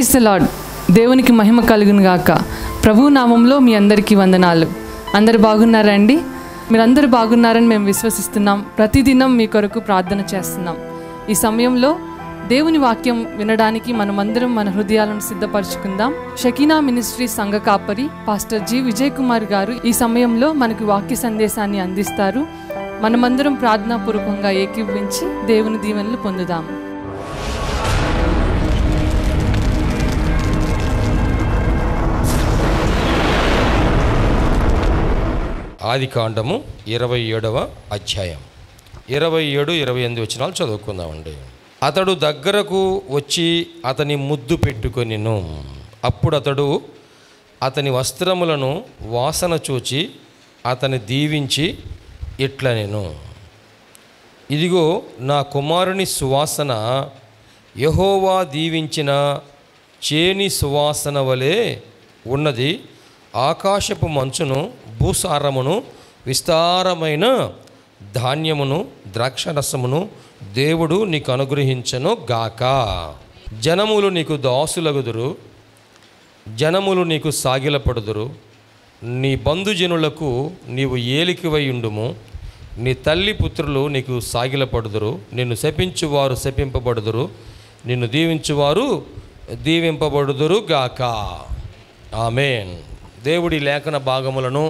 Praise the lord. దేవునికి మహిమ కలుగును గాక. ప్రభు నామంలో మీ అందరికీ వందనాలు. అందరు బాగున్నారా అండి? మీరందరూ బాగున్నారని మేము విశ్వసిస్తున్నాం. ప్రతిదినం మీ కొరకు ప్రార్థన చేస్తున్నాం. ఈ సమయంలో దేవుని వాక్యం వినడానికి మనమందరం మన హృదయాలను సిద్ధపరచుకుందాం. షకీనా మినిస్ట్రీ సంఘ కాపరి పాస్టర్ జి విజయ్ కుమార్ గారు ఈ సమయంలో మనకు వాక్య సందేశాన్ని అందిస్తారు. మనమందరం ప్రార్థనాపూర్వకంగా ఏకీభవించి దేవుని దీవెనలు పొందుదాం. ఆదికాండము 27వ అధ్యాయం 27-28 వచనాలు చదువుకుందామండి. అతడు దగ్గరకు వచ్చి అతని ముద్దు పెట్టుకొనిను. అప్పుడు అతడు అతని వస్త్రములను వాసన చూచి అతని దీవించి ఇట్లనెను, ఇదిగో నా కుమారుని సువాసన యెహోవా దీవించిన చేని సువాసన వలె ఉన్నది. ఆకాశపు మంచును, భూసారమును, విస్తారమైన ధాన్యమును, ద్రాక్షరసమును దేవుడు నీకు అనుగ్రహించను గాక. జనములు నీకు దాసులగుదురు, జనములు నీకు సాగిలపడుదురు. నీ బంధుజనులకు నీవు ఏలికవై ఉండుము. నీ తల్లి పుత్రులు నీకు సాగిలపడుదురు. నిన్ను శపించువారు శపింపబడుదురు, నిన్ను దీవించువారు దీవింపబడుదురు గాక. ఆమేన్. దేవుడి లేఖన భాగములను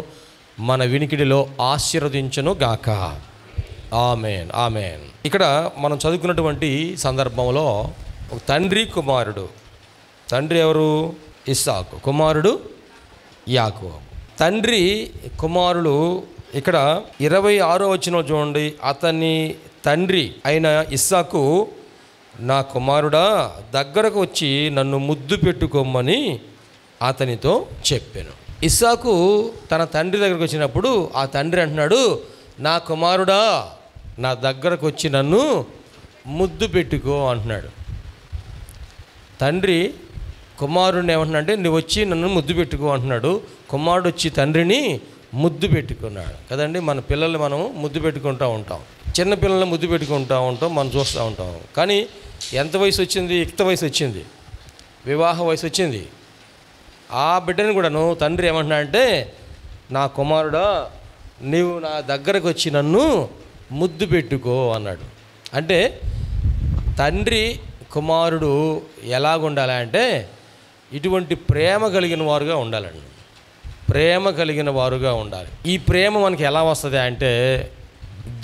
మన వినికిడిలో ఆశీర్వదించును గాక. ఆమేన్, ఆమేన్. ఇక్కడ మనం చదువుకున్నటువంటి సందర్భంలో ఒక తండ్రి కుమారుడు. తండ్రి ఎవరు? ఇస్సాకు. కుమారుడు యాకోబు. తండ్రి కుమారుడు. ఇక్కడ 26వ వచనం చూడండి. అతని తండ్రి అయిన ఇస్సాకు, నా కుమారుడా దగ్గరకు వచ్చి నన్ను ముద్దు పెట్టుకోమని అతనితో చెప్పాను. ఇస్సాకు తన తండ్రి దగ్గరకు వచ్చినప్పుడు ఆ తండ్రి అంటున్నాడు, నా కుమారుడా నా దగ్గరకు వచ్చి నన్ను ముద్దు పెట్టుకో అంటున్నాడు. తండ్రి కుమారుడిని ఏమంటున్నాడంటే, నువ్వు వచ్చి నన్ను ముద్దు పెట్టుకో అంటున్నాడు. కుమారుడు వచ్చి తండ్రిని ముద్దు పెట్టుకున్నాడు కదండి. మన పిల్లల్ని మనం ముద్దు పెట్టుకుంటూ ఉంటాం. చిన్న పిల్లల్ని ముద్దు పెట్టుకుంటూ ఉంటాం, మనం చూస్తూ ఉంటాం. కానీ ఎంత వయసు వచ్చింది? యుక్త వయసు వచ్చింది, వివాహ వయసు వచ్చింది. ఆ బిడ్డను కూడాను తండ్రి ఏమంటున్నాడంటే, నా కుమారుడా నీవు నా దగ్గరకు వచ్చి నన్ను ముద్దు పెట్టుకో అన్నాడు. అంటే తండ్రి కుమారుడు ఎలాగుండాలి అంటే, ఇటువంటి ప్రేమ కలిగిన వారుగా ఉండాలండి. ప్రేమ కలిగిన వారుగా ఉండాలి. ఈ ప్రేమ మనకి ఎలా వస్తుంది అంటే,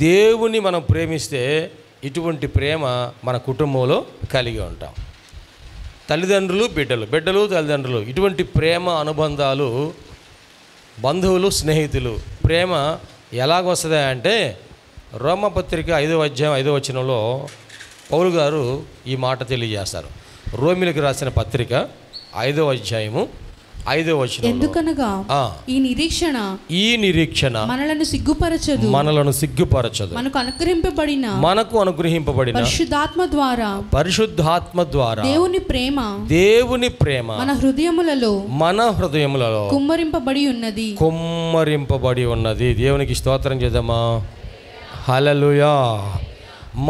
దేవుని మనం ప్రేమిస్తే ఇటువంటి ప్రేమ మన కుటుంబంలో కలిగి ఉంటాం. తల్లిదండ్రులు, బిడ్డలు, బిడ్డలు తల్లిదండ్రులు, ఇటువంటి ప్రేమ అనుబంధాలు, బంధువులు, స్నేహితులు, ప్రేమ ఎలాగొస్తుంది అంటే, రోమపత్రిక 5వ అధ్యాయం 5వ వచనంలో పౌలు గారు ఈ మాట తెలియజేస్తారు. రోమిలకు రాసిన పత్రిక 5వ అధ్యాయము 5వ వచనం, ఎందుకనగా ఈ నిరీక్షణ మనలను సిగ్గుపరచదు, మనకు అనుగ్రహింపబడిన పరిశుద్ధాత్మ ద్వారా దేవుని ప్రేమ మన హృదయములలో కుమ్మరింపబడి ఉన్నది. దేవునికి స్తోత్రం చేద్దామా. హల్లెలూయా.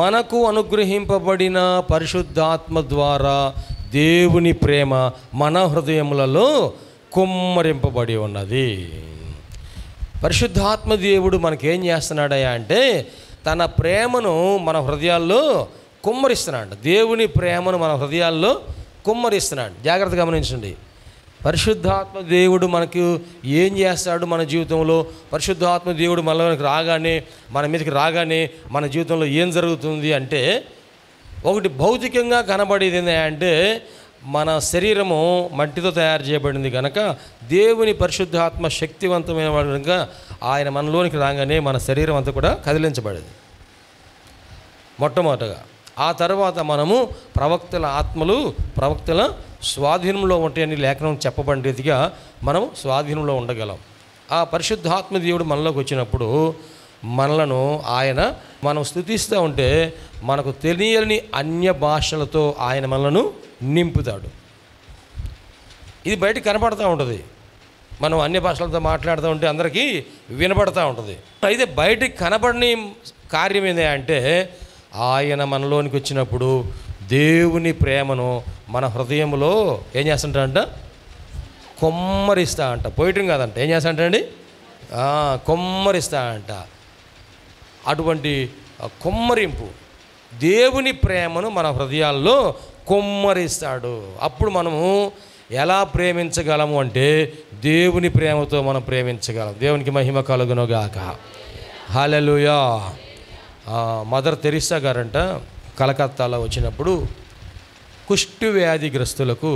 మనకు అనుగ్రహింపబడిన పరిశుద్ధాత్మ ద్వారా దేవుని ప్రేమ మన హృదయములలో కుమ్మరింపబడి ఉన్నది. పరిశుద్ధాత్మ దేవుడు మనకేం చేస్తున్నాడయ్యా అంటే, తన ప్రేమను మన హృదయాల్లో కుమ్మరిస్తున్నాడు. దేవుని ప్రేమను మన హృదయాల్లో కుమ్మరిస్తున్నాడు. జాగ్రత్తగా గమనించండి. పరిశుద్ధాత్మ దేవుడు మనకు ఏం చేస్తాడు మన జీవితంలో? పరిశుద్ధాత్మ దేవుడు మనలోకి రాగానే, మన మీదకి రాగానే మన జీవితంలో ఏం జరుగుతుంది అంటే, ఒకటి భౌతికంగా కనబడేది ఏంటంటే, మన శరీరము మట్టితో తయారు చేయబడింది కనుక దేవుని పరిశుద్ధాత్మ శక్తివంతమైన వాడు కనుక ఆయన మనలోనికి రాగానే మన శరీరం అంతా కూడా కదిలించబడేది మొట్టమొదటగా. ఆ తర్వాత మనము ప్రవక్తల ఆత్మలు ప్రవక్తల స్వాధీనంలో ఉంటాయని లేఖనం చెప్పబడిన రీతిగా మనం స్వాధీనంలో ఉండగలం. ఆ పరిశుద్ధాత్మ దేవుడు మనలోకి వచ్చినప్పుడు మనలను ఆయన మనం స్తుతిస్తూ ఉంటే మనకు తెలియని అన్య భాషలతో ఆయన మనలను నింపుతాడు. ఇది బయటికి కనపడుతూ ఉంటుంది. మనం అన్య భాషలతో మాట్లాడుతూ ఉంటే అందరికీ వినపడుతూ ఉంటుంది. అయితే బయటికి కనపడని కార్యం ఏంటి అంటే, ఆయన మనలోనికి వచ్చినప్పుడు దేవుని ప్రేమను మన హృదయంలో ఏం చేస్తుంటాడంట? కొమ్మరిస్తా అంట. పోయటం కాదంట, ఏం చేస్తాడండి? కొమ్మరిస్తా అంట. అటువంటి కొమ్మరింపు దేవుని ప్రేమను మన హృదయాల్లో కొమ్మరిస్తాడు. అప్పుడు మనము ఎలా ప్రేమించగలము అంటే దేవుని ప్రేమతో మనం ప్రేమించగలం. దేవునికి మహిమ కలుగునుగాక. హల్లెలూయా. మదర్ తెరిసా గారంట కలకత్తాలో వచ్చినప్పుడు కుష్టు వ్యాధిగ్రస్తులకు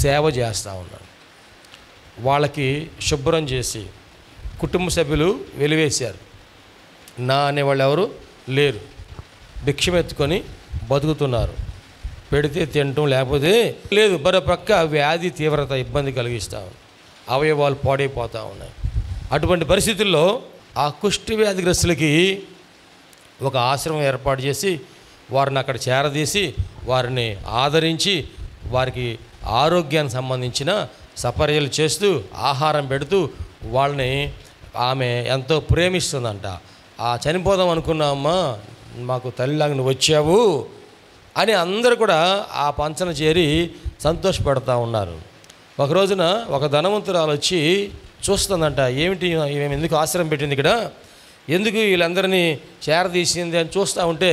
సేవ చేస్తూ ఉన్నారు. వాళ్ళకి శుభ్రం చేసి కుటుంబ సభ్యులు వెలివేశారు. నా అనేవాళ్ళు ఎవరు లేరు. భిక్షమెత్తుకొని బతుకుతున్నారు. పెడితే తినటం, లేకపోతే లేదు. మరో ప్రక్క వ్యాధి తీవ్రత ఇబ్బంది కలిగిస్తూ ఉంది. అవయవాలు పాడైపోతూ ఉన్నాయి. అటువంటి పరిస్థితుల్లో ఆ కుష్టి వ్యాధిగ్రస్తులకి ఒక ఆశ్రమం ఏర్పాటు చేసి వారిని అక్కడ చేరదీసి వారిని ఆదరించి వారికి ఆరోగ్యానికి సంబంధించిన సపర్యలు చేస్తూ ఆహారం పెడుతూ వాళ్ళని ఆమె ఎంతో ప్రేమిస్తుందంట. చనిపోదాం అనుకున్నామమ్మా, మాకు తల్లిలాగా నువ్వు వచ్చావు అని అందరూ కూడా ఆ పంచన చేరి సంతోషపడుతూ ఉన్నారు. ఒక రోజున ఒక ధనవంతురాలు వచ్చి చూస్తుందంట, ఏమిటి ఎందుకు ఆశ్రమం పెట్టింది ఇక్కడ, ఎందుకు వీళ్ళందరినీ చేరదీసింది అని చూస్తూ ఉంటే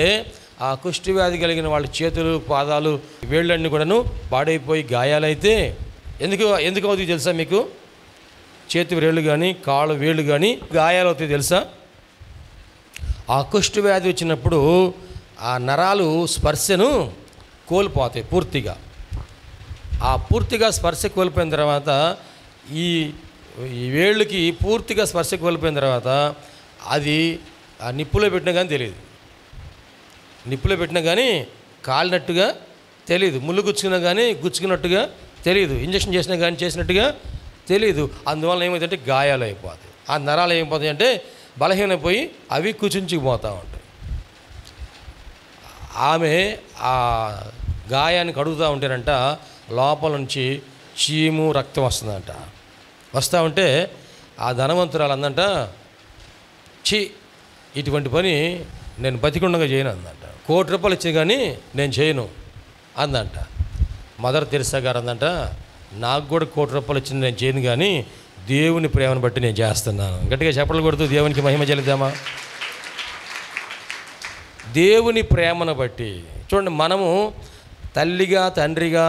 ఆ కుష్టి వ్యాధి కలిగిన వాళ్ళ చేతులు, పాదాలు, వేళ్ళన్నీ కూడాను పాడైపోయి గాయాలైతే ఎందుకు అవుతాయి తెలుసా మీకు? చేతి వేళ్ళు కానీ కాళ్ళు వేళ్ళు కానీ గాయాలు అవుతాయి తెలుసా? ఆ కుష్టి వ్యాధి వచ్చినప్పుడు ఆ నరాలు స్పర్శను కోల్పోతాయి పూర్తిగా. ఆ పూర్తిగా స్పర్శ కోల్పోయిన తర్వాత ఈ వేళ్ళకి పూర్తిగా స్పర్శ కోల్పోయిన తర్వాత అది ఆ నిప్పులో పెట్టినా కానీ తెలియదు. నిప్పులో పెట్టినా కానీ కాలినట్టుగా తెలియదు. ముళ్ళు గుచ్చుకున్నా కానీ గుచ్చుకున్నట్టుగా తెలియదు. ఇంజక్షన్ చేసినా కానీ చేసినట్టుగా తెలియదు. అందువల్ల ఏమైందంటే గాయాలు అయిపోతాయి. ఆ నరాలు ఏమైపోతాయి అంటే బలహీనపోయి అవి కుచించుకుపోతూ ఉంటాయి. ఆమె ఆ గాయాన్ని కడుగుతూ ఉంటేనంట లోపల నుంచి చీము రక్తం వస్తుందంట. వస్తూ ఉంటే ఆ ధనవంతురాలు అందంట, ఛీ ఇటువంటి పని నేను బతికుండగా చేయను అందంట. ₹1,00,000 ఇచ్చి కానీ నేను చేయను అందంట. మదర్ తెరిసా గారు అందంట, నాకు కూడా ₹1,00,000 ఇచ్చింది నేను చేయను, కానీ దేవుని ప్రేమను బట్టి నేను చేస్తున్నాను. గట్టిగా చప్పట్లు కొడుతూ దేవునికి మహిమ చెల్లిద్దామా? దేవుని ప్రేమను బట్టి చూడండి, మనము తల్లిగా, తండ్రిగా,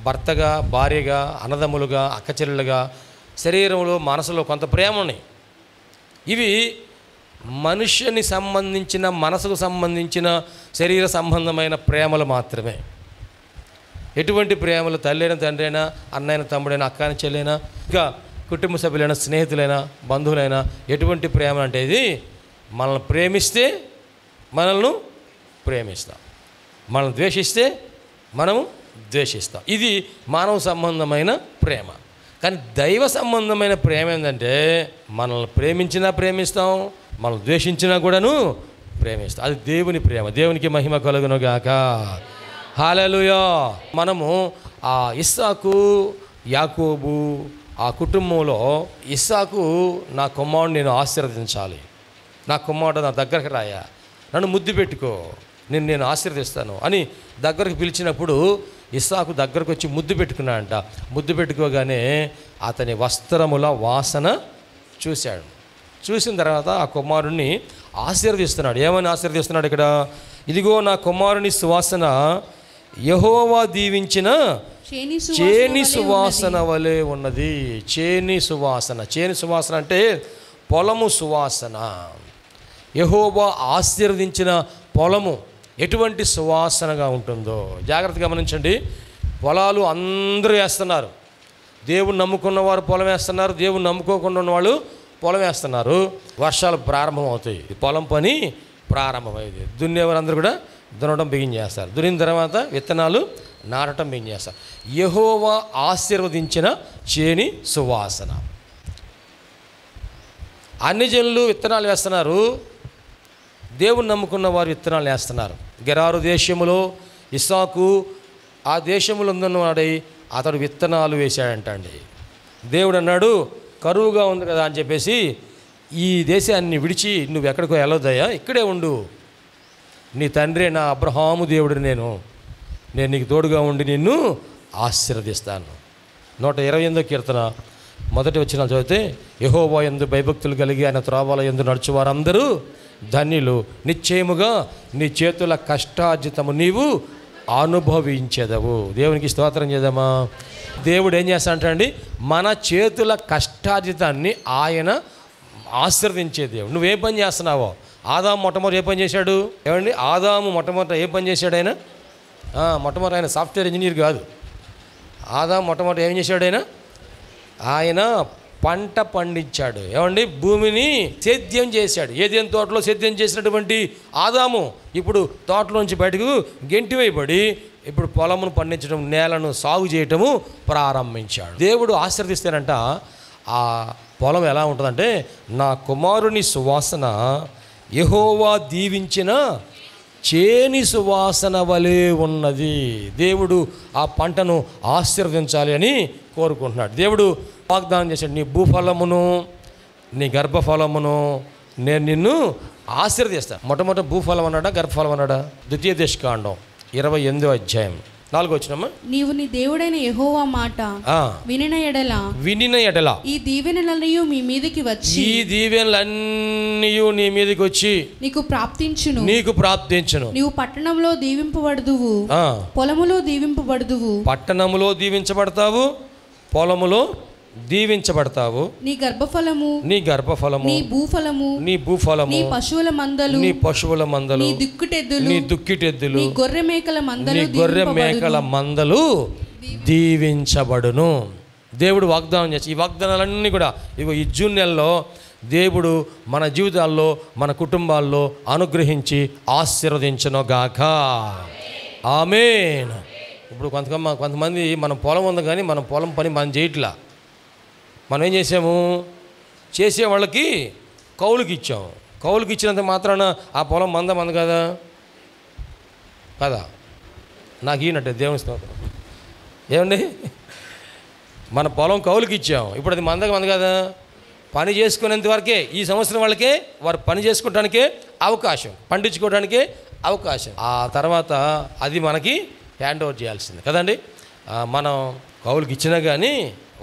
భర్తగా, భార్యగా, అన్నదమ్ములుగా, అక్కచెల్లెలుగా శరీరంలో, మనసులో కొంత ప్రేమ ఉన్నాయి. ఇవి మనుష్యుని సంబంధించిన, మనసుకు సంబంధించిన, శరీర సంబంధమైన ప్రేమలు మాత్రమే. ఎటువంటి ప్రేమలు తల్లైనా, తండ్రి అయినా, అన్నైనా, తమ్ముడైనా, అక్కని చెల్లైనా, ఇంకా కుటుంబ సభ్యులైనా, స్నేహితులైనా, బంధువులైనా, ఎటువంటి ప్రేమ అంటే ఇది మనల్ని ప్రేమిస్తే మనల్ని ప్రేమిస్తాం, మనల్ని ద్వేషిస్తే మనము ద్వేషిస్తాం. ఇది మానవ సంబంధమైన ప్రేమ. కానీ దైవ సంబంధమైన ప్రేమ ఏంటంటే మనల్ని ప్రేమించినా ప్రేమిస్తాం, మనల్ని ద్వేషించినా కూడాను ప్రేమిస్తాం. అది దేవుని ప్రేమ. దేవునికి మహిమ కలుగునుగాక. హల్లెలూయా. మనము ఆ ఇస్సాకు, యాకోబు ఆ కుటుంబంలో ఇస్సాకు, నా కుమారుడు నేను ఆశీర్వదించాలి, నా కుమారుడు నా దగ్గరకు రాయా, నన్ను ముద్దు పెట్టుకో, నేను ఆశీర్వదిస్తాను అని దగ్గరకు పిలిచినప్పుడు ఇస్సాకు దగ్గరకు వచ్చి ముద్దు పెట్టుకున్నాడంట. ముద్దు పెట్టుకోగానే అతని వస్త్రముల వాసన చూశాడు. చూసిన తర్వాత ఆ కుమారుణ్ణి ఆశీర్వదిస్తున్నాడు. ఏమని ఆశీర్వదిస్తున్నాడు ఇక్కడ? ఇదిగో నా కుమారుని సువాసన యెహోవా దీవించిన చేని సువాసన వలె ఉన్నది. చేని సువాసన. చేని సువాసన అంటే పొలము సువాసన. యెహోవా ఆశీర్వదించిన పొలము ఎటువంటి సువాసనగా ఉంటుందో జాగ్రత్తగా గమనించండి. పొలాలు అందరూ వేస్తున్నారు. దేవుని నమ్ముకున్న వారు పొలం వేస్తున్నారు, దేవుని నమ్ముకోకుండా ఉన్నవాళ్ళు పొలం వేస్తున్నారు. వర్షాలు ప్రారంభమవుతాయి, పొలం పని ప్రారంభమైంది. దున్నేవారందరూ కూడా దున్నడం బిగించేస్తారు. దున్నిన తర్వాత విత్తనాలు నాటడం బిగించేస్తారు. యెహోవా ఆశీర్వదించిన చేని సువాసన. అన్ని జనులు విత్తనాలు వేస్తున్నారు, దేవుని నమ్ముకున్న వారు విత్తనాలు వేస్తున్నారు. గెరారు దేశములో ఇస్సాకు ఆ దేశంలో ఉన్నవాడై అతడు విత్తనాలు వేశాడంట అండి. దేవుడు అన్నాడు, కరువుగా ఉంది కదా అని చెప్పేసి ఈ దేశాన్ని విడిచి నువ్వు ఎక్కడికో వెళ్ళొద్దయ్యా, ఇక్కడే ఉండు, నీ తండ్రి నా అబ్రహాము దేవుడు నేను, నేను నీకు తోడుగా ఉండి నిన్ను ఆశీర్వదిస్తాను. 128వ కీర్తన మొదటి వచనం చదివితే, యెహోవా యందు భయభక్తులు కలిగి ఆయన త్రోవల యందు నడుచువారందరూ ధన్యులు, నిశ్చయముగా నీ చేతుల కష్టార్జితము నీవు అనుభవించెదవు. దేవునికి స్తోత్రం చేద్దామా. దేవుడు ఏం చేస్తాడండి, మన చేతుల కష్టార్జితాన్ని ఆయన ఆశీర్వదించే దేవుడు. నువ్వేం పని చేస్తున్నావో, ఆదాము మొట్టమొదటి ఏ పని చేశాడు ఏమండి? ఆదాము మొట్టమొదట ఏ పని చేశాడు ఆయన? మొట్టమొదటి ఆయన సాఫ్ట్వేర్ ఇంజనీర్ కాదు. ఆదాము మొట్టమొదటి ఏం చేశాడు ఆయన పంట పండించాడు. ఏమండి? భూమిని సేద్యం చేశాడు. ఏదేం తోటలో సేద్యం చేసినటువంటి ఆదాము ఇప్పుడు తోటలోంచి బయటకు గెంటివేయబడి ఇప్పుడు పొలమును పండించడం, నేలను సాగు చేయటము ప్రారంభించాడు. దేవుడు ఆశీర్వదిస్తేనంట ఆ పొలం ఎలా ఉంటుందంటే, నా కుమారుని సువాసన యెహోవా దీవించిన చేని సువాసన వలె ఉన్నది. దేవుడు ఆ పంటను ఆశీర్వదించాలి అని కోరుకుంటున్నాడు. దేవుడు వాగ్దానం చేశాడు, నీ భూఫలమును నీ గర్భఫలమును నేను నిన్ను ఆశీర్వదిస్తాను. మొట్టమొదటి భూఫలం అన్నాడా, గర్భఫలం అన్నాడా? ద్వితీయోపదేశకాండం 28వ అధ్యాయం 4వ వచనం. నీవు నీ దేవుడైన యెహోవా మాట వినిన ఎడల ఈ దీవెనలన్నీ మీ మీదకి వచ్చి, ఈ దీవెనలన్నీ నీ మీదకి వచ్చి నీకు ప్రాప్తించును. నీవు పట్టణంలో దీవింపబడుదువు, పొలములో దీవింపబడుదువు. పట్టణములో దీవించబడతావు, పొలములో దీవించబడతావు. నీ గర్భఫలము నీ నీ భూఫలము నీ భూఫలము నీ పశువుల మందలు నీ పశువుల మందలు నీ దుక్కిటెద్దులు నీ దుక్కిటెద్దులు నీ గొర్రె మేకల మందలు దీవించబడును. దేవుడు వాగ్దానం చేసి, ఈ వాగ్దానాలన్నీ కూడా ఈ జూన్ నెలలో దేవుడు మన జీవితాల్లో మన కుటుంబాల్లో అనుగ్రహించి ఆశీర్వదించునుగాక. ఆమేన్. ఇప్పుడు కొంతమంది మన పొలం ఉంది కానీ మన పొలం పని మనం చేయట్లా. మనం ఏం చేసాము, చేసే వాళ్ళకి కౌలుకి ఇచ్చాము. కౌలుకి ఇచ్చినంత మాత్రాన ఆ పొలం మంద కదా నాకు ఈయనట్టే దేవుని స్తోత్రం. ఏమండి, మన పొలం కౌలుకి ఇచ్చాము, ఇప్పుడు అది మంద కదా. పని చేసుకునేంత వరకే ఈ సంవత్సరం వాళ్ళకే వారు పని చేసుకోవడానికే అవకాశం, పండించుకోవడానికే అవకాశం. ఆ తర్వాత అది మనకి హ్యాండ్ ఓవర్ చేయాల్సింది కదండి. మనం కౌలుకి ఇచ్చినా కానీ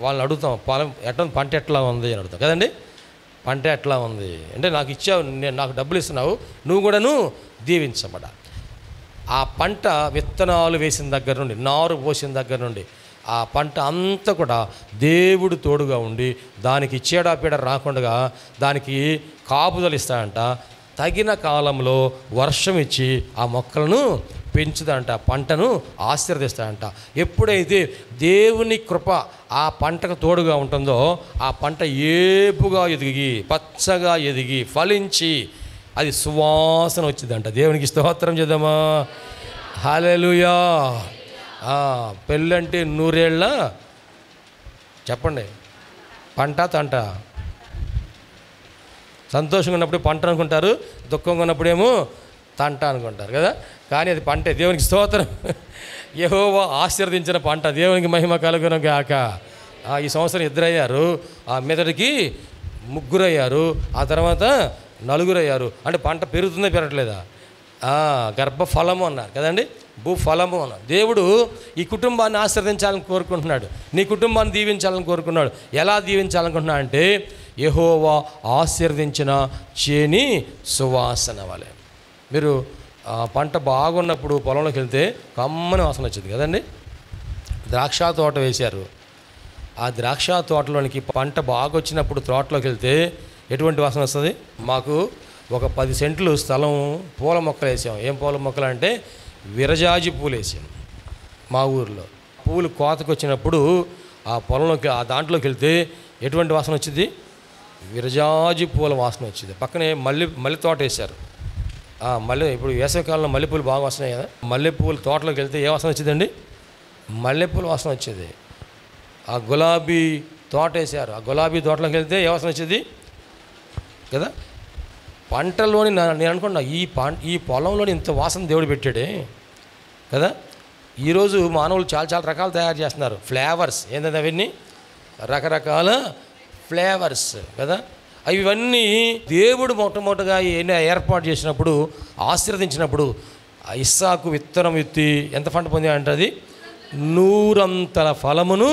వాళ్ళని అడుగుతాం, పొలం పంట ఎట్లా ఉంది అని అడుగుతాం కదండి. పంట ఎట్లా ఉంది అంటే, నాకు ఇచ్చావు, నాకు డబ్బులు ఇస్తున్నావు, నువ్వు కూడాను దీవించబడా. ఆ పంట విత్తనాలు వేసిన దగ్గర నుండి, నారు పోసిన దగ్గర నుండి ఆ పంట అంతా కూడా దేవుడు తోడుగా ఉండి దానికి చీడపీడ రాకుండా దానికి కాపుదలు ఇస్తాడంట. తగిన కాలంలో వర్షం ఇచ్చి ఆ మొక్కలను పెంచుదంట, పంటను ఆశీర్వదిస్తాడంట. ఎప్పుడైతే దేవుని కృప ఆ పంటకు తోడుగా ఉంటుందో ఆ పంట ఏపుగా ఎదిగి పచ్చగా ఎదిగి ఫలించి అది సువాసన వచ్చిందంట. దేవునికి స్తోత్రం చేద్దామా. హల్లెలూయా. పెళ్ళంటే 100 ఏళ్ళ చెప్పండి, పంట తంట. సంతోషంగా ఉన్నప్పుడు పంట అనుకుంటారు, దుఃఖంగా ఉన్నప్పుడేమో తంట అనుకుంటారు కదా. కానీ అది పంటే. దేవునికి స్తోత్రం. యెహోవా ఆశీర్వదించిన పంట. దేవునికి మహిమ కలుగును గాక. ఈ సంవత్సరం 2 అయ్యారు, ఆ మీదటికి 3 అయ్యారు, ఆ తర్వాత 4 అయ్యారు. అంటే పంట పెరుగుతుందా పెరగట్లేదా? గర్భఫలము అన్నారు కదండి, భూఫలము అన్నారు. దేవుడు ఈ కుటుంబాన్ని ఆశీర్వదించాలని కోరుకుంటున్నాడు, నీ కుటుంబాన్ని దీవించాలని కోరుకున్నాడు. ఎలా దీవించాలనుకుంటున్నాడు అంటే, యెహోవా ఆశీర్వదించిన చేని సువాసన వలె. మీరు పంట బాగున్నప్పుడు పొలంలోకి వెళ్తే కమ్మని వాసన వచ్చింది కదండి. ద్రాక్ష తోట వేశారు, ఆ ద్రాక్ష తోటలోనికి పంట బాగా వచ్చినప్పుడు తోటలోకి వెళ్తే ఎటువంటి వాసన వస్తుంది? మాకు ఒక 10 సెంట్లు స్థలం పూల మొక్కలు వేసాం. ఏం పూల మొక్కలు అంటే విరజాజి పూలు వేసాం మా ఊరిలో. పూలు కోతకు వచ్చినప్పుడు ఆ పొలంలోకి ఆ దాంట్లోకి వెళ్తే ఎటువంటి వాసన వచ్చింది? విరజాజి పూల వాసన వచ్చింది. పక్కనే మల్లె తోట వేశారు. ఇప్పుడు వేసవికాలంలో మల్లెపూలు బాగా వస్తున్నాయి కదా. మల్లెపూల తోటలోకి వెళ్తే ఏ వాసన వచ్చిందండి? మల్లెపూల వాసన వచ్చేది. ఆ గులాబీ తోట వేశారు, ఆ గులాబీ తోటలోకి వెళ్తే ఏ వాసన వచ్చేది కదా. పంటలోని నేను అనుకున్నా, ఈ పొలంలోని ఇంత వాసన దేవుడు పెట్టాడే కదా. ఈరోజు మానవులు చాలా రకాలు తయారు చేస్తున్నారు, ఫ్లేవర్స్. ఏంటంటే అవన్నీ రకరకాల ఫ్లేవర్స్ కదా. ఇవన్నీ దేవుడు మొట్టమొదటిగా ఏర్పాటు చేసినప్పుడు, ఆశీర్వదించినప్పుడు ఇస్సాకు విత్తనం విత్తి ఎంత పంట పొందాడంటే అది 100 అంతల ఫలమును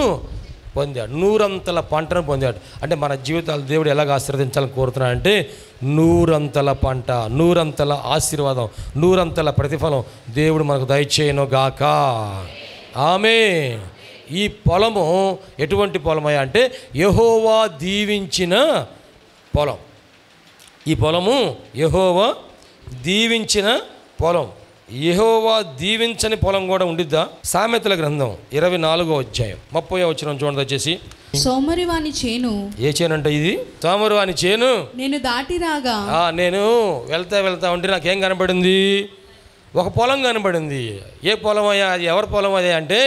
పొందాడు, 100 అంతల పంటను పొందాడు. అంటే మన జీవితాలు దేవుడు ఎలాగ ఆశీర్వదించాలని కోరుతున్నాడంటే 100 అంతల పంట, 100 అంతల ఆశీర్వాదం, 100 అంతల ప్రతిఫలం దేవుడు మనకు దయచేయను గాక. ఆమేన్. ఈ పొలము ఎటువంటి పొలమయ్యా అంటే యెహోవా దీవించిన పొలం. ఈ పొలము యెహోవా దీవించిన పొలం. యెహోవా దీవించని పొలం కూడా ఉండిద్దా? సామెతల గ్రంథం 24వ అధ్యాయం 30వ వచనం చూడండి దయచేసి. సోమరివాని చేను. ఏ చేను అంటే ఇది? సోమరివాని చేను. నేను దాటి రాగా, నేను వెళ్తా ఉంటే నాకేం కనబడింది? ఒక పొలం కనబడింది. ఏ పొలం అయ్యా? అది ఎవరి పొలం అదే అంటే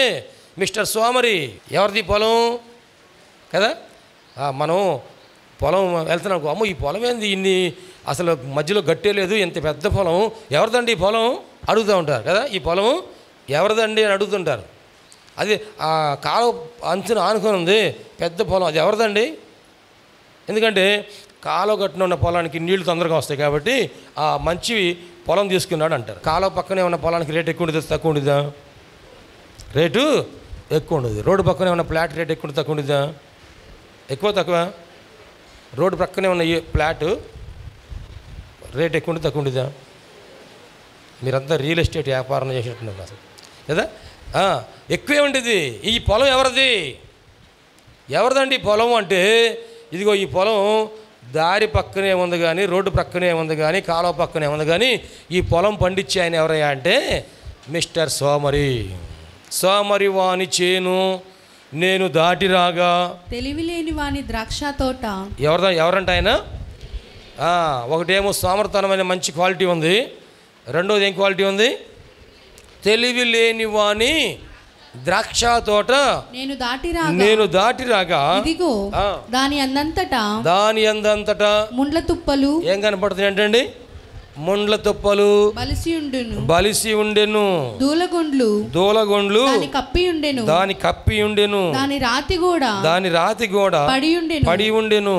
మిస్టర్ సోమరి. ఎవరిది పొలం కదా? మనం పొలం వెళ్తున్నాం, అమ్మో ఈ పొలం ఏంది ఇన్ని, అసలు మధ్యలో గట్టే లేదు, ఇంత పెద్ద పొలం, ఎవరిదండి ఈ పొలం అడుగుతూ ఉంటారు కదా. ఈ పొలం ఎవరిదండి అని అడుగుతుంటారు. అది కాలువ అంచున ఆనుకొని ఉంది పెద్ద పొలం, అది ఎవరిదండి? ఎందుకంటే కాలువ గట్టున ఉన్న పొలానికి నీళ్లు తొందరగా వస్తాయి కాబట్టి ఆ మంచి పొలం తీసుకున్నాడు అంటారు. కాలువ పక్కనే ఉన్న పొలానికి రేటు ఎక్కువ ఉండదు తక్కువ ఉండిద్దా? రేటు ఎక్కువ ఉండదు. రోడ్డు పక్కనే ఉన్న ఫ్లాట్ రేట్ ఎక్కువ తక్కువ ఉండిద్దా? ఎక్కువ తక్కువ? రోడ్డు పక్కనే ఉన్న ఈ ఫ్లాట్ రేట్ ఎక్కువ ఉండి తక్కువ ఉండిద్దా? మీరంతా రియల్ ఎస్టేట్ వ్యాపారం చేసేట్టున్నారు అసలు కదా. ఎక్కువే ఉండేది. ఈ పొలం ఎవరిది? ఎవరిదండి ఈ పొలం అంటే, ఇదిగో ఈ పొలం దారి పక్కనే ఉంది కానీ, రోడ్డు పక్కనే ఉంది కానీ, కాలువ పక్కనే ఉంది కానీ, ఈ పొలం పండించే ఆయన ఎవరయ్యా అంటే మిస్టర్ సోమరి. సోమరి వాని చేను నేను దాటి రాగా, తెలివిలేని వాని ద్రాక్ష తోట. ఎవరంట ఆయన? ఒకటేమో సోమరితనమైన మంచి క్వాలిటీ ఉంది, రెండోది ఏం క్వాలిటీ ఉంది? తెలివి లేని వాని ద్రాక్ష తోట నేను దాటి రాగా, ఇదిగో దాని అందంతటా ముండ్ల తుప్పలు. ఏం కనపడుతుంది ఏంటండి? ముండ్ల తుప్పలు బలిసి ఉండెను, దూలగొండ్లు దాని కప్పి ఉండెను, దాని రాతి గోడ పడి ఉండెను.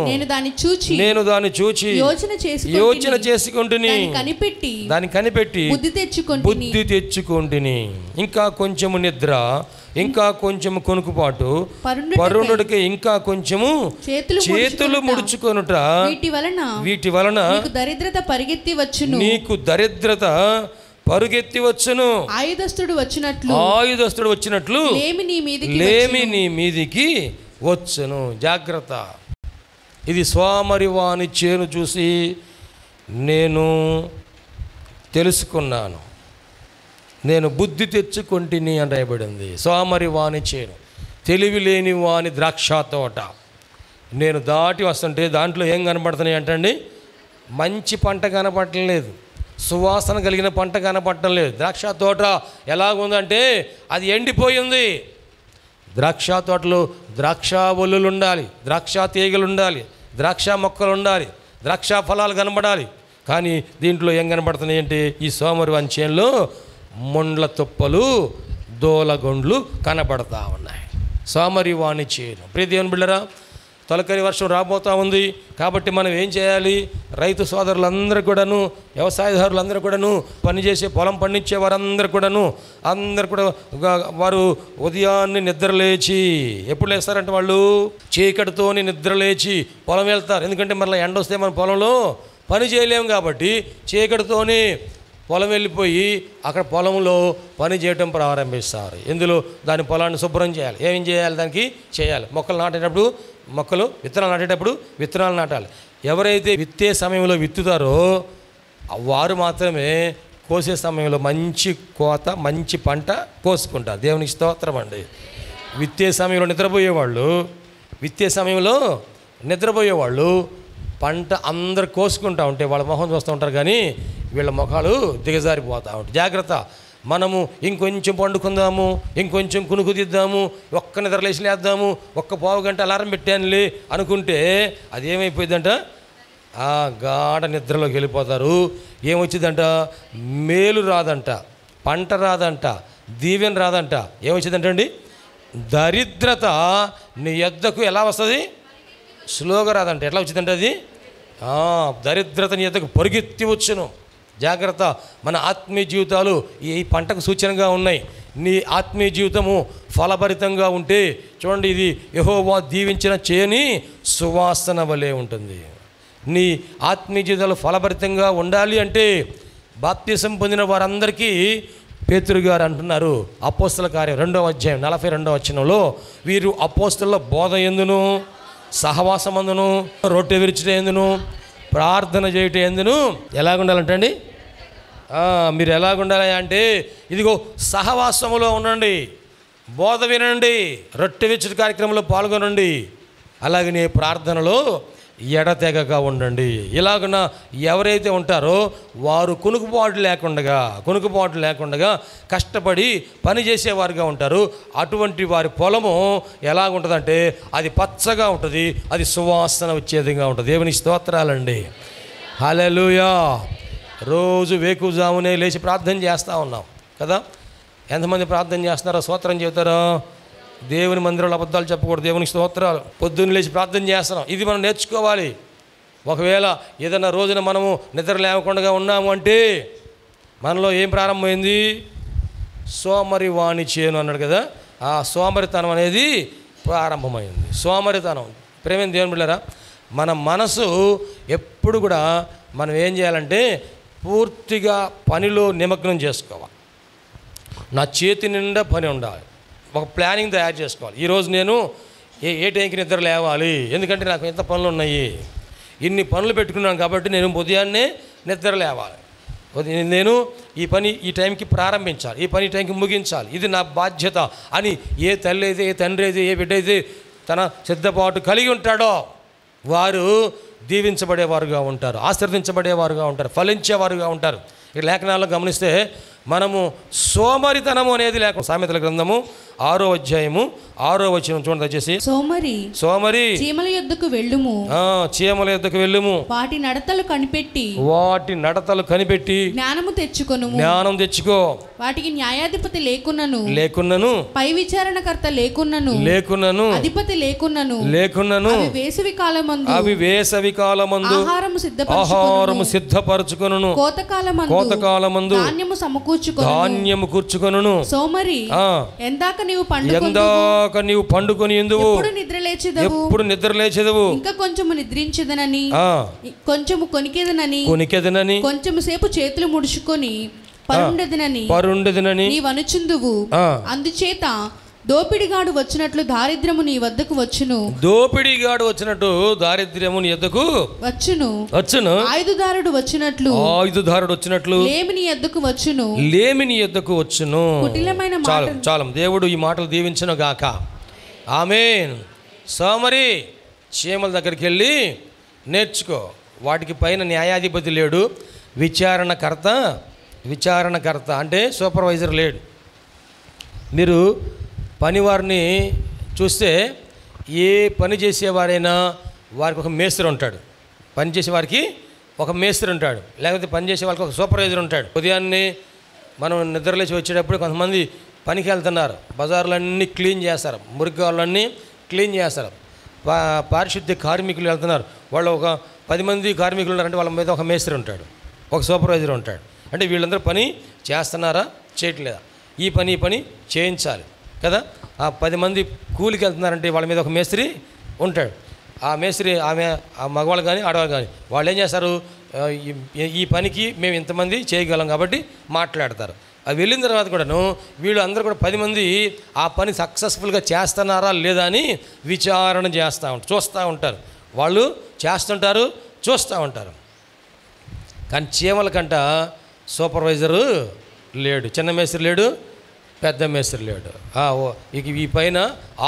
నేను దాన్ని చూచి యోచన చేసుకుంటుని, దాన్ని కనిపెట్టి బుద్ధి తెచ్చుకుంటుని. ఇంకా కొంచెము నిద్ర, ఇంకా కొంచెము కొనుకుపాటు, పరుణుడికి ఇంకా కొంచెము చేతులు ముడుచుకొనుట, వీటి వలన నీకు దరిద్రత పరుగెత్తి వచ్చును. ఆయుధస్తుడు వచ్చినట్లు లేమి నీ మీదికి వచ్చును. జాగ్రత్త. ఇది సోమరి వాని చేను చూసి నేను తెలుసుకున్నాను, నేను బుద్ధి తెచ్చుకొంటిని అని రాయబడింది. సోమరి వాని చేను, తెలివి లేని వాని ద్రాక్ష తోట. నేను దాటి వస్తుంటే దాంట్లో ఏం కనపడుతున్నాయి అంటండి? మంచి పంట కనపడటం లేదు, సువాసన కలిగిన పంట కనపడటం లేదు. ద్రాక్ష తోట ఎలాగుందంటే అది ఎండిపోయింది. ద్రాక్ష తోటలో ద్రాక్ష ఒల్లులు ఉండాలి, ద్రాక్ష తీగలు ఉండాలి, ద్రాక్ష మొక్కలు ఉండాలి, ద్రాక్ష ఫలాలు కనబడాలి. కానీ దీంట్లో ఏం కనపడుతున్నాయి అంటే ఈ సోమరి వాని చేనులో ముండ్ల తుప్పలు, దూలగొండ్లు కనబడతా ఉన్నాయి. సోమరి వాని చేను. ప్రియ దేవుని బిడ్డరా, తొలకరి వర్షం రాబోతూ ఉంది కాబట్టి మనం ఏం చేయాలి? రైతు సోదరులందరూ కూడాను, వ్యవసాయదారులందరూ కూడాను, పనిచేసే పొలం పండించే వారందరూ కూడాను, అందరు కూడా వారు ఉదయాన్నే నిద్రలేచి, ఎప్పుడు లేస్తారంటే వాళ్ళు చీకటితోని నిద్రలేచి పొలం వెళ్తారు. ఎందుకంటే మళ్ళీ ఎండ వస్తే మన పొలంలో పని చేయలేము కాబట్టి చీకటితోని పొలం వెళ్ళిపోయి అక్కడ పొలంలో పని చేయటం ప్రారంభిస్తారు. ఇందులో దాని పొలాన్ని శుభ్రం చేయాలి. ఏం చేయాలి? దానికి చేయాలి. మొక్కలు నాటేటప్పుడు విత్తనాలు నాటేటప్పుడు విత్తనాలు నాటాలి. ఎవరైతే విత్తే సమయంలో విత్తుతారో వారు మాత్రమే కోసే సమయంలో మంచి కోత, మంచి పంట కోసుకుంటారు. దేవునికి స్తోత్రం అండి. విత్తే సమయంలో నిద్రపోయేవాళ్ళు పంట అందరు కోసుకుంటూ ఉంటే వాళ్ళ మొహం చూస్తూ ఉంటారు, కానీ వీళ్ళ ముఖాలు దిగజారిపోతూ ఉంటాయి. జాగ్రత్త. మనము ఇంకొంచెం పండుకుందాము, ఇంకొంచెం కునుకు దిద్దాము, ఒక్క నిద్రలేసి లేద్దాము, ఒక్క పావు గంట అలారం పెట్టానులే అనుకుంటే అది ఏమైపోయిందంట? గాఢ నిద్రలోకి వెళ్ళిపోతారు. ఏమొచ్చిందంట? మేలు రాదంట, పంట రాదంట, దీవెన రాదంట. ఏమొచ్చిందంటండి? దరిద్రత నీ యొద్దకు ఎలా వస్తుంది? స్లోగా రాదంట. ఎట్లా వచ్చిందంటే అది దరిద్రత నీ యొద్దకు పరిగెత్తి వచ్చును. జాగ్రత్త. మన ఆత్మీయ జీవితాలు ఈ పంటకు సూచనగా ఉన్నాయి. నీ ఆత్మీయ జీవితము ఫలభరితంగా ఉంటే చూడండి, ఇది యెహోవా దీవించిన చేయని సువాసన వలె ఉంటుంది. నీ ఆత్మీయ జీవితాలు ఫలభరితంగా ఉండాలి అంటే బాప్తిసం పొందిన వారందరికీ పేతురు గారు అంటున్నారు, అపోస్తల కార్యం 2వ అధ్యాయం 42వ వచనంలో, వీరు అపోస్తల బోధ ఎందును, సహవాసమందును, రొట్టె విరుచుట ఎందును, ప్రార్థన చేయట ఎందును ఎలాగుండాలంటే అండి, మీరు ఎలాగుండాలి అంటే ఇదిగో సహవాసములో ఉండండి, బోధ వినండి, రొట్టె విరుచుట కార్యక్రమంలో పాల్గొనండి, అలాగనే ప్రార్థనలో ఎడతెగక ఉండండి. ఇలాగున ఎవరైతే ఉంటారో వారు కునుకుబాటు లేకుండా కష్టపడి పని చేసేవారుగా ఉంటారు. అటువంటి వారి పొలము ఎలాగుంటుందంటే అది పచ్చగా ఉంటుంది, అది సువాసన వచ్చేదిగా ఉంటుంది. దేవుని స్తోత్రాలండి. హల్లెలూయా. రోజు వేకువజామునే లేచి ప్రార్థన చేస్తూ ఉన్నాం కదా. ఎంతమంది ప్రార్థన చేస్తున్నారో స్తోత్రం చెబుతారో. దేవుని మందిరంలో అబద్ధాలు చెప్పకూడదు. దేవునికి స్తోత్రాలు. పొద్దున్న లేచి ప్రార్థన చేస్తున్నాం, ఇది మనం నేర్చుకోవాలి. ఒకవేళ ఏదైనా రోజున మనము నిద్ర లేకుండా ఉన్నాము అంటే మనలో ఏం ప్రారంభమైంది? సోమరి వాణి చేయను అన్నాడు కదా, ఆ సోమరితనం అనేది ప్రారంభమైంది. సోమరితనం. ప్రేమ దేవుని బిడ్డలారా, మన మనసు ఎప్పుడు కూడా మనం ఏం చేయాలంటే పూర్తిగా పనిలో నిమగ్నం చేసుకోవాలి. నా చేతి నిండా పని ఉండాలి. ఒక ప్లానింగ్ తయారు చేసుకోవాలి. ఈరోజు నేను ఏ టైంకి నిద్ర లేవాలి, ఎందుకంటే నాకు ఎంత పనులు ఉన్నాయి, ఇన్ని పనులు పెట్టుకున్నాను కాబట్టి నేను ఉదయాన్నే నిద్ర లేవాలి, నేను ఈ పని ఈ టైంకి ప్రారంభించాలి, ఈ పని ఈ టైంకి ముగించాలి, ఇది నా బాధ్యత అని ఏ తల్లి అయితే, ఏ తండ్రి అయితే, ఏ బిడ్డ అయితే తన సిద్ధపాటు కలిగి ఉంటాడో వారు దీవించబడేవారుగా ఉంటారు, ఆశీర్వదించబడేవారుగా ఉంటారు, ఫలించేవారుగా ఉంటారు. ఈ లేఖనాల్లో గమనిస్తే మనము సోమరితనము అనేది లేకుండా, సామెతల గ్రంథము 6వ అధ్యాయము 6వ వచనం చూడండి దయచేసి. సోమరి చీమల యొద్దకు వెళ్ళుము, చీమల యొద్దకు వెళ్ళుము, వాటి నడతలు కనిపెట్టి జ్ఞానం తెచ్చుకో. వాటికి న్యాయాధిపతి లేకున్నను పై విచారణకర్త లేకున్నను అధిపతి లేకున్నను అవి వేసవి కాలమందు ఆహారము సిద్ధపరచుకొనును, కోతకాలమందు ధాన్యము కూర్చుకొనును. సోమరి ఎందాక నీవు పండుకొని ఎందువు, ఎప్పుడు నిద్ర లేచెదవు, ఇంకా కొంచెము నిద్రించదనని, కొంచెము కొనికెదనని, కొంచెము సేపు చేతులు ముడుచుకొని పరుండెదనని నీవనుచుందువు. అందుచేత దోపిడిగాడు వచ్చినట్లు దారిద్ర్యము నీ వద్దకు వచ్చును. దోపిడిగాడు వచ్చినట్టు దారిద్ర్యము నీ వద్దకు వచ్చును. ఆయుధదారుడు వచ్చినట్లు లేమి నీ వద్దకు వచ్చును. కుటిలమైన చాలు. దేవుడు ఈ మాటలు దీవించును గాక. ఆమేన్. సోమరి చీమల దగ్గరికి వెళ్ళి నేర్చుకో. వాటికి పైన న్యాయాధిపతి లేడు, విచారణకర్త అంటే సూపర్వైజర్ లేడు. మీరు పనివారిని చూస్తే ఏ పని చేసేవారైనా వారికి ఒక మేస్త్రి ఉంటాడు, పని చేసేవారికి ఒక మేస్త్రి ఉంటాడు, లేకపోతే పని చేసే వాళ్ళకి ఒక సూపర్వైజర్ ఉంటాడు. ఉదయాన్నే మనం నిద్రలేచి వచ్చేటప్పుడు కొంతమంది పనికి వెళ్తున్నారు, బజార్లన్నీ క్లీన్ చేస్తారు, మురికాలన్నీ క్లీన్ చేస్తారు. పారిశుద్ధ్య కార్మికులు వెళ్తున్నారు, వాళ్ళు ఒక 10 మంది కార్మికులు ఉన్నారంటే వాళ్ళ మీద ఒక మేస్త్రి ఉంటాడు, ఒక సూపర్వైజర్ ఉంటాడు. అంటే వీళ్ళందరూ పని చేస్తున్నారా చేయట్లేదా, ఈ పని చేయించాలి కదా. ఆ 10 మంది కూలికి వెళ్తున్నారంటే వాళ్ళ మీద ఒక మేస్త్రి ఉంటాడు. ఆ మేస్త్రి ఆ మగవాళ్ళు కానీ ఆడవాళ్ళు కానీ వాళ్ళు ఏం చేస్తారు, ఈ పనికి మేము ఇంతమంది చేయగలం కాబట్టి మాట్లాడతారు. అవి వెళ్ళిన తర్వాత కూడాను వీళ్ళు అందరూ కూడా 10 మంది ఆ పని సక్సెస్ఫుల్గా చేస్తున్నారా లేదా అని విచారణ చూస్తూ ఉంటారు. వాళ్ళు చేస్తుంటారు, చూస్తూ ఉంటారు. కానీ చీమల కంట సూపర్వైజరు లేడు, చిన్న మేస్త్రి లేడు, పెద్ద మేస్త్రి లేడు, ఇక ఈ పైన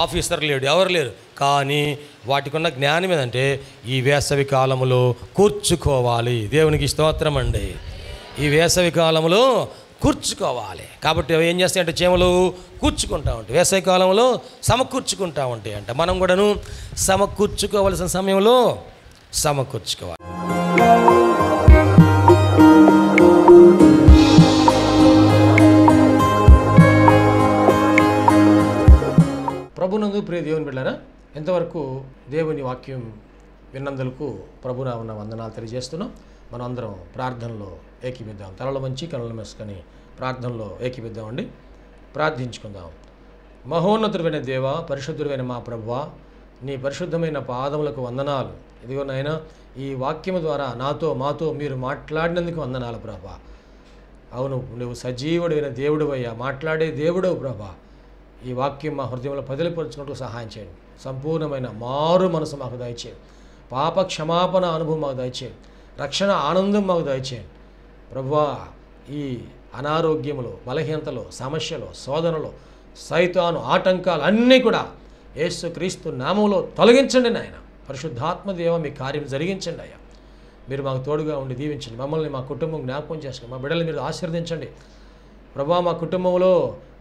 ఆఫీసర్ లేడు, ఎవరు లేరు. కానీ వాటికి ఉన్న జ్ఞానం ఏంటంటే ఈ వేసవి కాలంలో కూర్చుకోవాలి. దేవునికి స్తోత్రం అండి. ఈ వేసవి కాలంలో కూర్చుకోవాలి. కాబట్టి అవి ఏం చేస్తాయంటే చీమలు కూర్చుకుంటూ ఉంటాయి, వేసవి కాలంలో సమకూర్చుకుంటూ ఉంటాయి అంట. మనం కూడాను సమకూర్చుకోవలసిన సమయంలో సమకూర్చుకోవాలి. ప్రభునందు ప్రియ దేవుని బిడ్డలారా, ఎంతవరకు దేవుని వాక్యం విన్నందులకు ప్రభునామన వందనాలు తెలియజేస్తున్నాం. మనం అందరం ప్రార్థనలో ఏకీపిద్దాం. తలలు వంచి కనులు మూసుకొని ప్రార్థనలో ఏకీపిద్దామండి. ప్రార్థించుకుందాం. మహోన్నతుడైన దేవ, పరిశుద్ధుడైన మా ప్రభువా, నీ పరిశుద్ధమైన పాదములకు వందనాలు. ఇదిగో నాయనా, ఈ వాక్యము ద్వారా మాతో మీరు మాట్లాడినందుకు వందనాలు ప్రభా. అవును, నువ్వు సజీవుడైన దేవుడివయ్యా, మాట్లాడే దేవుడవు ప్రభా. ఈ వాక్యం మా హృదయంలో పదిలిపరుచుకుంటూ సహాయం చేయండి. సంపూర్ణమైన మారు మనసు మాకు దయచేయండి. పాప క్షమాపణ అనుభవం మాకు దయచేయండి. రక్షణ ఆనందం మాకు దయచేయండి ప్రభువా. ఈ అనారోగ్యములు, బలహీనతలు, సమస్యలు, శోధనలు, సైతాను ఆటంకాలు అన్నీ కూడా యేసుక్రీస్తు నామములో తొలగించండి నాయన. పరిశుద్ధాత్మ దేవ, మీ కార్యం జరిగించండి అయ్యా. మీరు మాకు తోడుగా ఉండి దీవించండి. మమ్మల్ని, మా కుటుంబం జ్ఞాపకం చేసుకోండి. మా బిడ్డలు మీరు ఆశీర్వదించండి ప్రభువా. మా కుటుంబంలో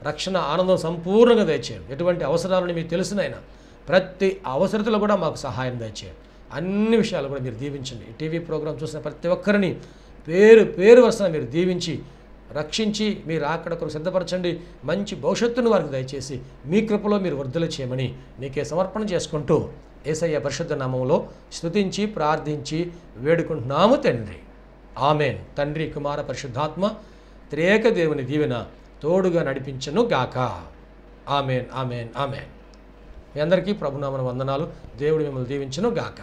రక్షణ ఆనందం సంపూర్ణంగా దయచేయండి. ఎటువంటి అవసరాలని మీకు తెలుసునైనా ప్రతి అవసరతలో కూడా మాకు సహాయం దయచేయండి. అన్ని విషయాలు కూడా మీరు దీవించండి. ఈ టీవీ ప్రోగ్రాం చూసిన ప్రతి ఒక్కరిని పేరు వరుసన మీరు దీవించి రక్షించి మీరు అక్కడ కొరకు సిద్ధపరచండి. మంచి భవిష్యత్తును వారికి దయచేసి మీ కృపలో మీరు వర్ధలు చేయమని నీకే సమర్పణ చేసుకుంటూ యేసయ్య పరిశుద్ధ నామములో స్తుతించి ప్రార్థించి వేడుకుంటున్నాము తండ్రి. ఆమెన్. తండ్రి, కుమార, పరిశుద్ధాత్మ త్రియేక దేవుని దీవెన తోడుగా నడిపించను గాక. Amen, amen, amen. మీ అందరికీ ప్రభునామన వందనాలు. దేవుడు మిమ్మల్ని దీవించను గాక.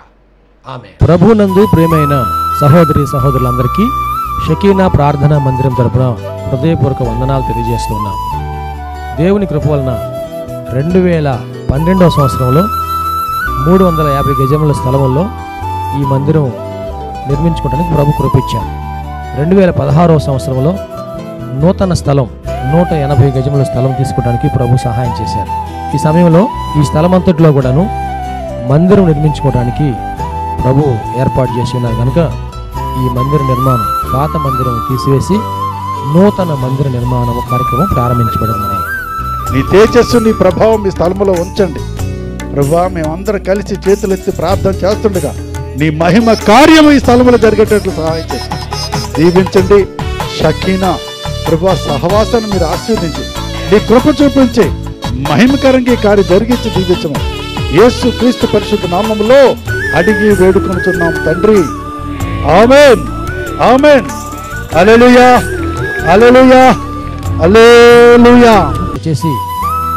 ఆమెన్. ప్రభునందు ప్రియమైన సహోదరి సహోదరులందరికీ షకీనా ప్రార్థనా మందిరం తరపున హృదయపూర్వక వందనాలు తెలియజేస్తున్నాం. దేవుని కృప వలన 2012వ సంవత్సరంలో 350 గజముల స్థలంలో ఈ మందిరం నిర్మించుకోవడానికి ప్రభు కృపించారు. 2016వ సంవత్సరంలో నూతన స్థలం 180 గజముల స్థలం తీసుకోవడానికి ప్రభు సహాయం చేశారు. ఈ సమయంలో ఈ స్థలం అంతటిలో కూడాను మందిరం నిర్మించుకోవడానికి ప్రభు ఏర్పాటు చేసి ఉన్నారు కనుక ఈ మందిర నిర్మాణం, పాత మందిరం తీసివేసి నూతన మందిర నిర్మాణం కార్యక్రమం ప్రారంభించబడింది. నీ తేజస్సు, నీ ప్రభావం మీ స్థలంలో ఉంచండి ప్రభువా. మేమందరం కలిసి చేతులెత్తి ప్రార్థన చేస్తుండగా నీ మహిమ కార్యము ఈ స్థలంలో జరిగేటట్లు సహాయం చేసి దీవించండి. షకీనా ప్రభువా సహవాసాన్ని మీరు ఆశీర్వదించి నీ కృప చూపించి మహిమకరంగా ఈ కార్యం జరిగించి దీవించము. యేసు క్రీస్తు పరిశుద్ధ నామములో అడిగి వేడుకొనుచున్నాం తండ్రి. ఆమేన్, ఆమేన్. హల్లెలూయా, హల్లెలూయా, హల్లెలూయా. చేసి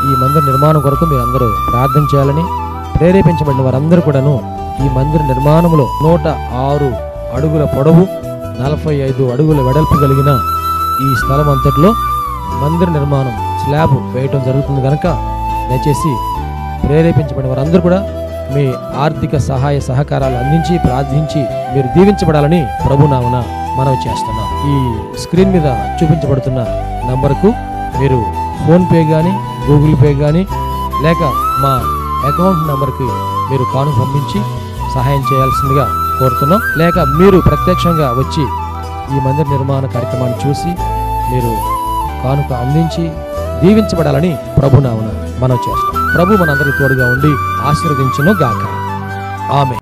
ఈ మందిర నిర్మాణం కొరకు మీరు అందరూ ప్రార్థన చేయాలని ప్రేరేపించబడిన వారందరూ కూడాను ఈ మందిర నిర్మాణంలో 106 అడుగుల పొడవు, 45 అడుగుల వెడల్పు కలిగిన ఈ స్థలం అంతట్లో మందిర నిర్మాణం స్లాబ్ వేయటం జరుగుతుంది కనుక దయచేసి ప్రేరేపించబడిన వారందరూ కూడా మీ ఆర్థిక సహాయ సహకారాలు అందించి ప్రార్థించి మీరు దీవించబడాలని ప్రభునామన మనవి చేస్తున్నాం. ఈ స్క్రీన్ మీద చూపించబడుతున్న నంబర్కు మీరు ఫోన్పే కానీ, గూగుల్ పే కానీ, లేక మా అకౌంట్ నంబర్కి మీరు కానుక పంపించి సహాయం చేయాల్సిందిగా కోరుతున్నాం. లేక మీరు ప్రత్యక్షంగా వచ్చి ఈ మందిర నిర్మాణ కార్యక్రమాన్ని చూసి మీరు కానుక అందించి దీవించబడాలని ప్రభునామన మనం చేస్తాం. ప్రభు మనందరికీ తోడుగా ఉండి ఆశీర్వదించును గాక. ఆమేన్.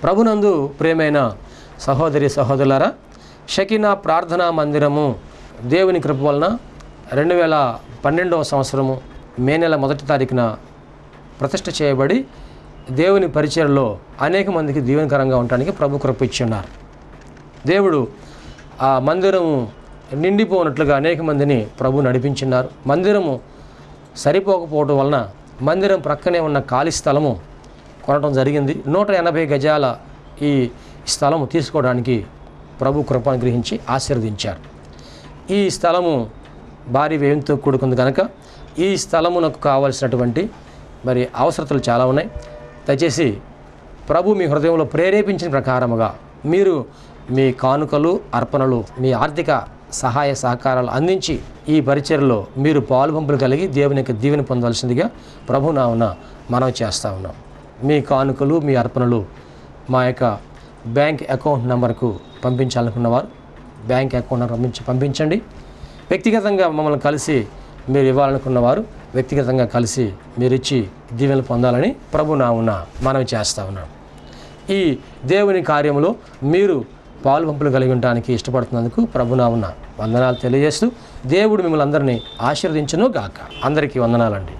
ప్రభునందు ప్రియమైన సహోదరి సహోదరులారా, షకీనా ప్రార్థనా మందిరము దేవుని కృప వలన 2012వ సంవత్సరము మే నెల 1వ తారీఖున ప్రతిష్ఠ చేయబడి దేవుని పరిచర్లో అనేక మందికి దీవెనకరంగా ఉండడానికి ప్రభు కృప ఇచ్చి ఉన్నారు. దేవుడు ఆ మందిరము నిండిపోనట్లుగా అనేక మందిని ప్రభు నడిపించున్నారు. మందిరము సరిపోకపోవడం వలన మందిరం ప్రక్కనే ఉన్న ఖాళీ స్థలము కొనడం జరిగింది. 180 గజాల ఈ స్థలము తీసుకోవడానికి ప్రభు కృపను గ్రహించి ఆశీర్వదించారు. ఈ స్థలము భారీ వ్యయంతో కూడుకుంది కనుక ఈ స్థలమునకు కావలసినటువంటి మరి అవసరతలు చాలా ఉన్నాయి. దయచేసి ప్రభు మీ హృదయంలో ప్రేరేపించిన ప్రకారముగా మీరు మీ కానుకలు, అర్పణలు, మీ ఆర్థిక సహాయ సహకారాలు అందించి ఈ పరిచర్లో మీరు పాలుపంపులు కలిగి దేవుని యొక్క దీవెన పొందవలసిందిగా ప్రభునామన మనవి చేస్తూ ఉన్నాం. మీ కానుకలు, మీ అర్పణలు మా యొక్క బ్యాంక్ అకౌంట్ నెంబర్కు పంపించాలనుకున్నవారు బ్యాంక్ అకౌంట్ నెంబర్ పంపించండి. వ్యక్తిగతంగా మమ్మల్ని కలిసి మీరు ఇవ్వాలనుకున్నవారు వ్యక్తిగతంగా కలిసి మీరు ఇచ్చి దీవెనలు పొందాలని ప్రభునామన మనవి చేస్తూ ఉన్నాం. ఈ దేవుని కార్యంలో మీరు పాలుపంపులు కలిగి ఉండడానికి ఇష్టపడుతున్నందుకు ప్రభునామన వందనాలు తెలియజేస్తూ దేవుడు మిమ్మల్ని అందరినీ ఆశీర్వదించును గాక. అందరికీ వందనాలండి.